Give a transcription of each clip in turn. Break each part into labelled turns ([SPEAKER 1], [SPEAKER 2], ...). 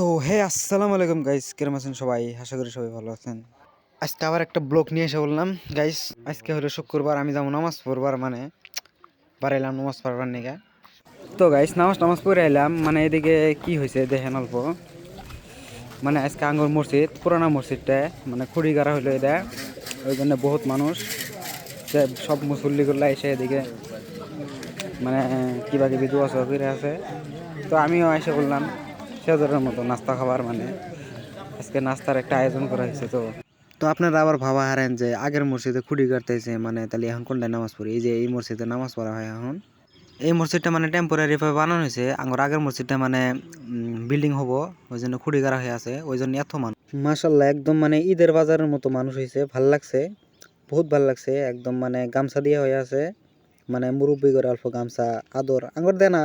[SPEAKER 1] তো আসসালামু আলাইকুম গাইস, কেমন আছেন সবাই? আশা করি সবাই ভালো আছেন। আজকে আবার একটা ব্লগ নিয়ে এসে বললাম গাইস। আজকে হলো শুক্রবার, আমি যাবো নামাজ পড়বার, মানে বাড়াইলাম নামাজ পড়বার নিকে। তো গাইস নামাজ পড়ে এলাম, মানে এদিকে কি হয়েছে দেখেন অল্প। মানে আজকে আঙ্গুর মসজিদ, পুরানা মসজিদটা মানে খুঁড়ি গাড়া হইলো এটা, ওই জন্য বহুত মানুষ সব মুসল্লিগুলো এসে এদিকে মানে কিবা কিবি দোয়া সোয়া করে আছে। তো আমিও এসে বললাম সেজরের মতো নাস্তা খাবার, মানে আজকে নাস্তার একটা আয়োজন করা হয়েছে। তো তো আপনারা আবার ভাবা হারেন যে আগের মসজিদে খুঁড়ি কাটতেছে, মানে তাহলে এখন কোনটায় নামাজ পড়ি? এই যে এই মসজিদে নামাজ পড়া হয় এখন। এই মসজিদটা মানে টেম্পোরারি ভাবে বানানো হয়েছে। আগের মসজিদটা মানে বিল্ডিং হবো, ওই জন্য খুঁড়ি গাড়া হয়ে আছে, ওই জন্য এত মানুষ। মাশাল্লাহ, একদম মানে ঈদের বাজারের মতো মানুষ হয়েছে, ভাল লাগছে, বহুত ভাল লাগছে। একদম মানে গামছা দিয়ে হয়ে আছে, মানে মুরব্বী করে অল্প গামছা আদর আঙ্গর দেয় না।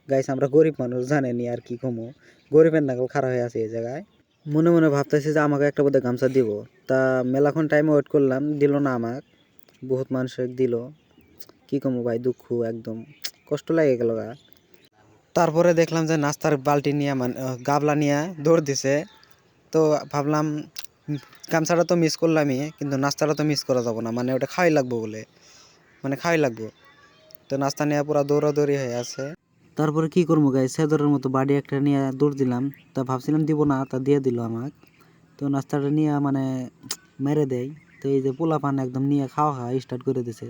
[SPEAKER 1] গাইছে আমরা গরিব মানুষ, জানেনি আর কি কমু, গরিবের নাকল খারাপ হয়ে আছে এই জায়গায়। মনে মনে ভাবতেছি যে আমাকে একটা বোধহয় গামছা দিব। তা মেলাক্ষণ টাইমে ওয়েট করলাম, দিল না আমাক। বহুত মানুষের দিল, কি কমু ভাই, দুঃখ একদম, কষ্ট লাগে গেল গা। তারপরে দেখলাম যে নাস্তার বালতি নিয়ে মানে গাবলা নিয়ে দৌড় দিছে। তো ভাবলাম গামছাটা তো মিস করলামই, কিন্তু নাস্তাটা তো মিস করা যাবো না, মানে ওটা খাওয়াই লাগবো বলে, মানে খাওয়াই লাগবো। তো নাস্তা নিয়ে পুরো দৌড়াদৌড়ি হয়ে আছে। তারপরে কি করবো গাই, সেদরের মতো বাড়ি একটা নিয়ে দৌড় দিলাম। তা ভাবছিলাম দিব না, তা দিয়ে দিল আমাক। তো নাস্তাটা নিয়ে মানে মেরে দেয়। তো এই যে পোলা পান একদম নিয়ে খাওয়া স্টার্ট করে দিছে।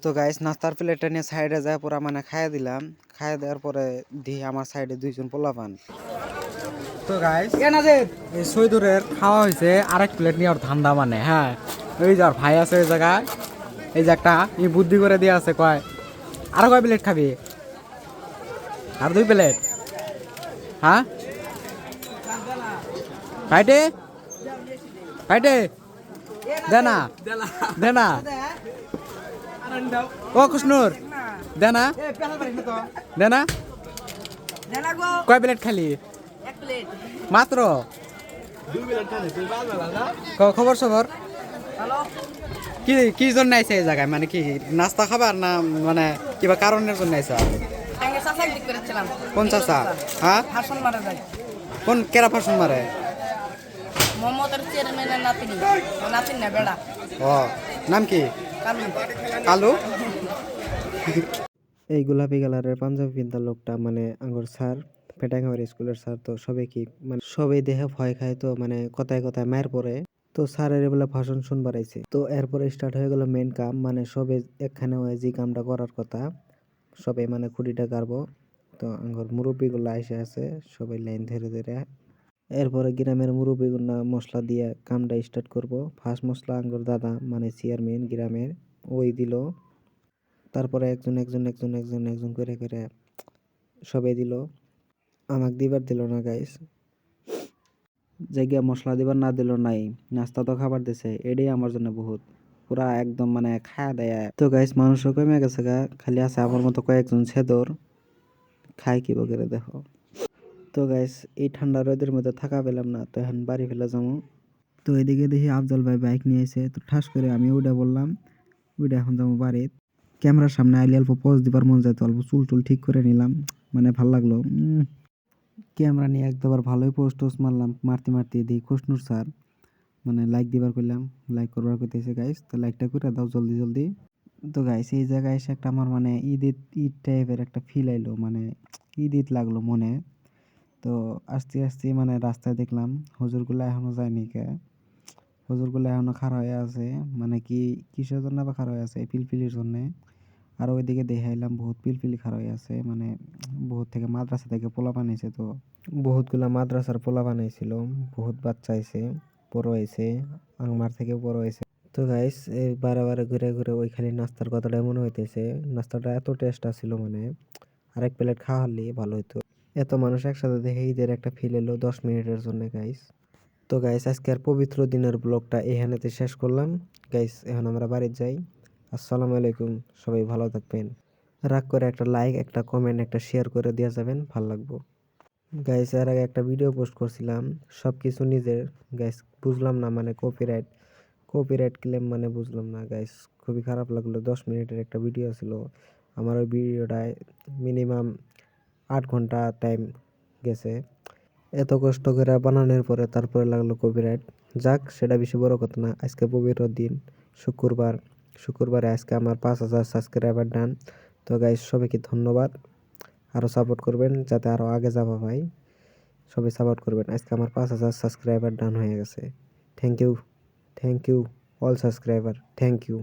[SPEAKER 1] তো গাইস নাস্তার প্লেটটা নিয়ে সাইডে যায় পুরা মানে খাইয়ে দিলাম। খাইয়ে দেওয়ার পরে দিয়ে আমার সাইডে দুইজন পোলা পান।
[SPEAKER 2] তো গাইস এই সৈদুরের খাওয়া হয়েছে আরেক প্লেট নিয়ে ওর ধান্দা, মানে হ্যাঁ ওই যার ভাই আছে ওই জায়গায়, এই যে একটা বুদ্ধি করে দিয়ে আছে, কয় আরো কয় প্লেট খাবি, আর 2 প্লেট, হ্যাঁ ফাইটে ফাইটে দেনা দেনা ও কৃষ্ণুর দেনা দেনা কয় প্লেট খালি? মাত্র খবর সবর কি কি জন্য আইছে এই জায়গায়, মানে কি নাস্তা খাবার না মানে কিবা কারণের জন্য আইছে? কোন চাচা? হ্যাঁ কোন কেরা ফাঁসন মারে? ও নাম কি? কালু। এই গোলাপি কালারের পাঞ্জাবি পিন্তা লোকটা মানে আঙ্গুর স্যার, পেটাঙ্গাবাড়ি স্কুলের স্যার। তো সবে কি মানে সবাই দেহে ভয় খায়, তো মানে কথায় কথায় মায়ের পরে। তো স্যারের বলে ভাষণ শুনবার আইছে। তো এরপরে স্টার্ট হয়ে গেল মেন কাম, মানে সবে একখানে যে কামটা করার কথা, সবাই মানে খুঁটিটা গাড়বো। তো আঙ্গুর মুরব্বী গুলো এসে আছে, সবাই লাইন ধরে ধরে। এরপরে গ্রামের মুরব্বী গুলো মশলা দিয়ে কামটা স্টার্ট করব। ফার্স্ট মশলা আঙ্গুর দাদা মানে চেয়ারম্যান গ্রামের, ওই দিল। তারপরে একজন একজন একজন একজন একজন করে করে সবাই দিল। আমাক দিবার দিল না গাইস, জায়গা মশলা দিবার না দিল নাই, নাস্তা তো খাবার দিছে, এটাই আমার জন্য বহুত, পুরা একদম মানে খায়া দেয়া। তো গাইস মানুষও কমে গেছে গা, খালি আছে আমার মতো কয়েকজন ছেদর, খাই কি বগেরে দেখো। তো গাইস এই ঠান্ডা রোদের মধ্যে থাকা পেলাম না, তো এখন বাড়ি ফেলে যাবো। তো এদিকে দেখি আফজল ভাই বাইক নিয়ে এসে, তো ঠাস করে আমি উঠে বললাম, উঠে এখন যাবো বাড়ি। ক্যামেরার সামনে আইলে অল্প পোজ দিবার মন যাইতো, অল্প চুল টুল ঠিক করে নিলাম, মানে ভাল লাগলো। ক্যামেরা নিয়ে একবার ভালোই পোস্ট টোস্ট মারলাম, মারতে মারতে দেখি খুশনুর স্যার মানে লাইক দিবার করলাম, লাইক করবার করতেছে। গাইস তো লাইকটা করে দাও জলদি জলদি। তো গাইস এই জায়গায় এসে একটা আমার মানে ঈদ টাইপের একটা ফিল আইলো, মানে ঈদ লাগলো মনে। তো আস্তে আস্তে মানে রাস্তায় দেখলাম হুজুরগুলা এখনো যায়নি কে, হুজুরগুলো এখনো খাড়া হয়ে আছে, মানে কি কিসের জন্য বা খাড়া হয়ে আছে? পিলপিলির জন্যে। আর ওইদিকে দেখাইলাম বহুত পিলপিলি খাড়া হয়ে আছে, মানে বহুত থেকে মাদ্রাসা থেকে পোলা বানাইছে। তো বহুতগুলা মাদ্রাসার পোলা বানাইছিল, বহুত বাচ্চা আইছে, বড় হয়েছে, আংমার থেকে বড় হয়েছে। তো গাইস এই বারে বারে ঘুরে ঘুরে ওই খালি নাস্তার কথাটাই মনে হইতেছে। নাস্তাটা এত টেস্ট আছিল, মানে আরেক প্লেট খাওয়া হলে ভালো হইতো। এত মানুষ একসাথে দেখে ঈদের একটা ফিল এলো 10 মিনিটের জন্য গাইস। তো গাইস আজকে আর পবিত্র দিনের ব্লগটা এখানেতে শেষ করলাম গাইস, এখন আমরা বাড়ি যাই। আসসালামু আলাইকুম, সবাই ভালো থাকবেন। রাগ করে একটা লাইক, একটা কমেন্ট, একটা শেয়ার করে দিয়ে যাবেন, ভালো লাগবো গাইস। এর আগে একটা ভিডিও পোস্ট করছিলাম সব কিছু নিজের, গাইস বুঝলাম না মানে কপিরাইট ক্লেম মানে বুঝলাম না গাইস, খুবই খারাপ লাগলো। 10 মিনিটের একটা ভিডিও ছিল, আমার ওই ভিডিওটায় মিনিমাম 8 ঘন্টা টাইম গেছে। এত কষ্ট করে বানানোর পরে তারপরে লাগলো কপিরাইট। যাক, সেটা বেশি বড় কথা না। আজকে পবিত্র দিন, শুক্রবার। শুক্রবারে আজকে আমার 5,000 সাবস্ক্রাইবার ডান। তো গাইস, সবাইকে ধন্যবাদ। আরও সাপোর্ট করবেন যাতে আরও আগে যাবো ভাই। সবাই সাপোর্ট করবেন। আজকে আমার 5,000 সাবস্ক্রাইবার ডান হয়ে গেছে। Thank you, thank you all subscriber, thank you.